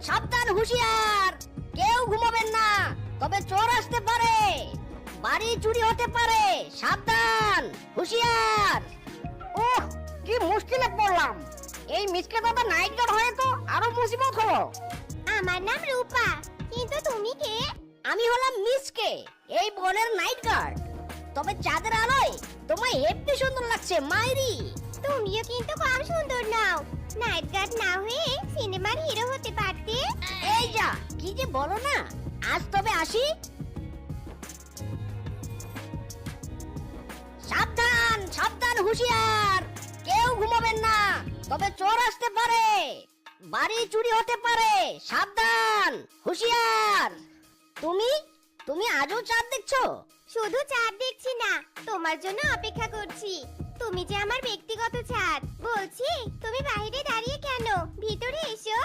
সাবধান হুঁশিয়ার, কেউ ঘুমাবেন না, তবে চোর আসতে পারে, বাড়ি চুরি হতে পারে, সাবধান হুঁশিয়ার। ওহ, কি মুশকিলে পড়লাম। এই মিসকে দাদা নাইট গার্ড হয়ে তো আরো মুসিবত হলো। আমার নাম রূপা, কিন্তু তুমি কে? আমি হলাম মিসকে, এই বনের নাইট গার্ড। তবে চাঁদের আলোয় তোমায় হেব্বি সুন্দর লাগছে মাইরি। তুমিও কিন্তু কম সুন্দর নাও, নাইট গার্ড না হয়ে সিনেমার হিরো হতে পারতে। এই যা, কি যে বলো না। আজ তবে আসি। সাবধান সাবধান হুঁশিয়ার, কেউ ঘুমাবেন না, তবে চোর আসতে পারে, বাড়ি চুরি হতে পারে, সাবধান হুঁশিয়ার। তুমি তুমি আজও চাঁদ দেখছো? শুধু চাঁদ দেখছি না, তোমার জন্য অপেক্ষা করছি। তুমি যে আমার ব্যক্তিগত ছাদ। বলছি, তুমি বাইরে দাঁড়িয়ে কেন? ভিতরে এসো।